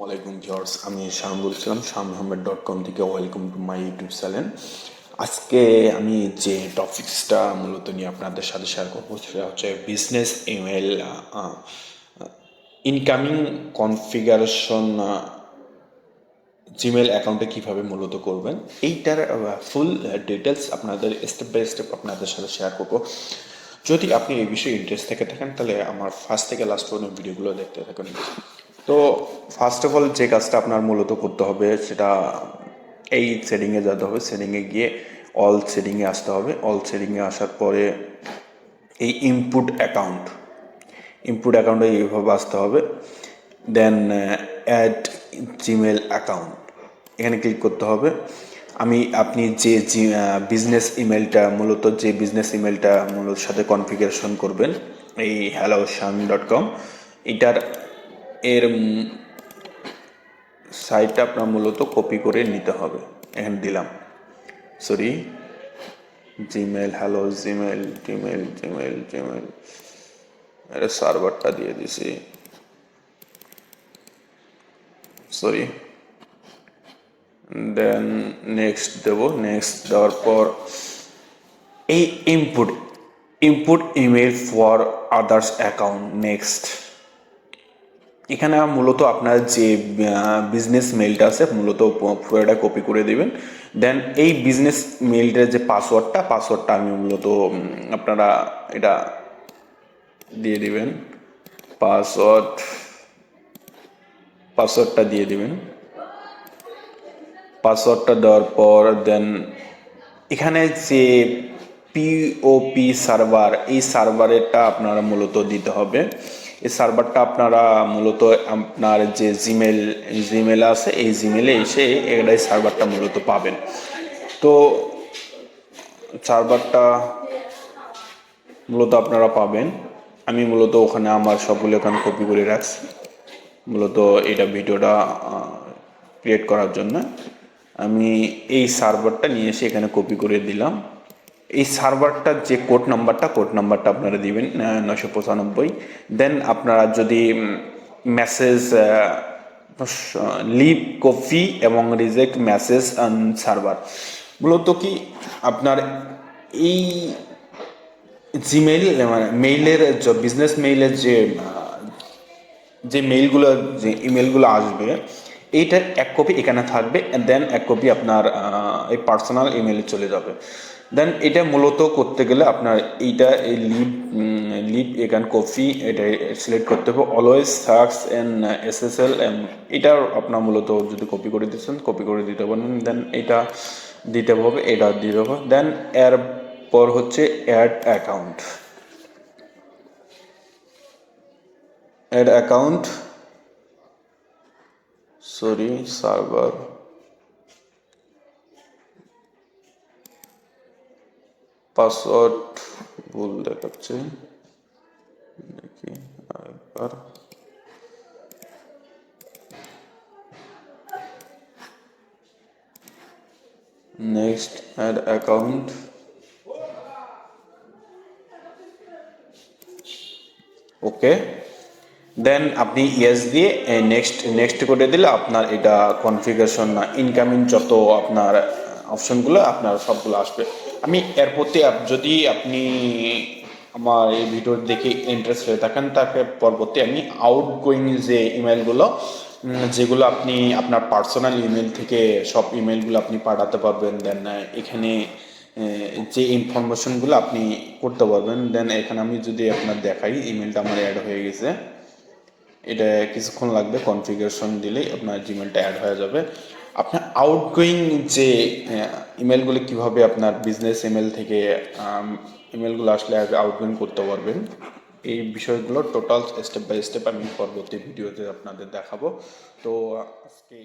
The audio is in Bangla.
ওয়ালাইকুম ভিউয়ার্স, আমি শাম বলছিলাম samim.com থেকে। Welcome to my YouTube channel. আজকে আমি যে টপিক্সটা মূলত নিয়ে আপনাদের সাথে শেয়ার করবো সেটা হচ্ছে business email incoming configuration Gmail অ্যাকাউন্টে কীভাবে মূলত করবেন, এইটার ফুল ডিটেলস আপনাদের স্টেপ বাই স্টেপ আপনাদের সাথে শেয়ার করবো। যদি আপনি এই বিষয়ে ইন্টারেস্ট থেকে থাকেন তাহলে আমার ফার্স্ট থেকে লাস্ট পর্যন্ত ভিডিওগুলো দেখতে থাকুন। তো ফার্স্ট অফ অল যে কাজটা আপনার মূলত করতে হবে সেটা এই সেটিংয়ে যেতে হবে। সেটিংয়ে গিয়ে অল সেটিংয়ে আসতে হবে। অল সেটিংয়ে আসার পরে এই ইনপুট অ্যাকাউন্টে এইভাবে আসতে হবে। দেন অ্যাড জিমেল অ্যাকাউন্ট, এখানে ক্লিক করতে হবে। আপনি যে বিজনেস ইমেলটা মূলত সাথে কনফিগারেশন করবেন, এই samim.com, এর সাইটটা আপনার মূলত কপি করে নিতে হবে। এখানে দিলাম জিমেল এর সার্ভারটা দিয়ে দিছি। দেন নেক্সট দেব। নেক্সট দেওয়ার পর এই input email for others account, next. এখানে মূলত আপনার যে বিজনেস মেইলটা আছে মূলত পুরোটা কপি করে দিবেন। দেন এই বিজনেস মেইলটার যে পাসওয়ার্ডটা আমি মূলত আপনারা এটা দিয়ে দিবেন। পাসওয়ার্ডটা দিয়ে দিবেন। পাসওয়ার্ডটা দেওয়ার পর দেন এখানে যে পিওপি সার্ভার, এই সার্ভারেরটা আপনারা মূলত দিতে হবে। এই সার্ভারটা আপনারা মূলত আপনার যে জিমেল আছে এই জিমেলে এসে এই সার্ভারটা মূলত পাবেন। তো সার্ভারটা মূলত আপনারা পাবেন। আমি মূলত ওখানে আমার সবগুলো এখানে কপি করে রাখছি মূলত এটা ভিডিওটা ক্রিয়েট করার জন্য। আমি এই সার্ভারটা নিয়ে এসে এখানে কপি করে দিলাম। এই সার্ভারটার যে কোড নাম্বারটা আপনারা দিবেন 995। দেন আপনারা যদি মেসেজ লিভ কপি এবং রিজেক্ট মেসেজ সার্ভার, মূলত কি আপনার এই জিমেইল মানে মেইলের বিজনেস মেইলের যে ইমেলগুলো আসবে এইটার এক কপি এখানে থাকবে, দেন এক কপি আপনার এই পার্সোনাল ইমেলে চলে যাবে। দেন এটা মূলত করতে গেলে আপনার এই লিভ এখান কপি এটা সিলেক্ট করতে হবে। অলওয়েজ সার্চ এন SSL, এটার আপনার মূলত যদি কপি করে দিতে পারেন। দেন এটা দিতে হবে। দেন এরপর হচ্ছে অ্যাড অ্যাকাউন্ট সার্ভার পাসওয়ার্ড ভুল দেখাচ্ছে, দেখি আরেকবার। নেক্সট অ্যাড অ্যাকাউন্ট, ওকে। দেন আপনি ইয়েস দিয়ে নেক্সট করে দিলে আপনার এটা কনফিগারেশন ইনকামিং যত আপনার অপশনগুলো আপনার সবগুলো আসবে। আমি এর প্রতি যদি আপনি আমার এই ভিডিও দেখে ইন্টারেস্ট হয়ে থাকেন তাকে পরবর্তী আমি আউটগোয়িং যে ইমেলগুলো যেগুলো আপনি আপনার পার্সোনাল ইমেল থেকে সব ইমেলগুলো আপনি পাঠাতে পারবেন। দেন এখানে যে ইনফরমেশনগুলো আপনি করতে পারবেন। দেন এখানে আমি যদি আপনার দেখাই, ইমেলটা আমার অ্যাড হয়ে গেছে। এটা কিছুক্ষণ লাগবে, কনফিগারেশন দিলেই আপনার জিমেলটা অ্যাড হয়ে যাবে। আপনার আউটগোয়িং যে ইমেলগুলো কীভাবে আপনার বিজনেস ইমেল থেকে ইমেলগুলো আসলে আউটগোয়িং করতে পারবেন, এই বিষয়গুলো টোটাল স্টেপ বাই স্টেপ আমি পরবর্তী ভিডিওতে আপনাদের দেখাবো। তো আজকে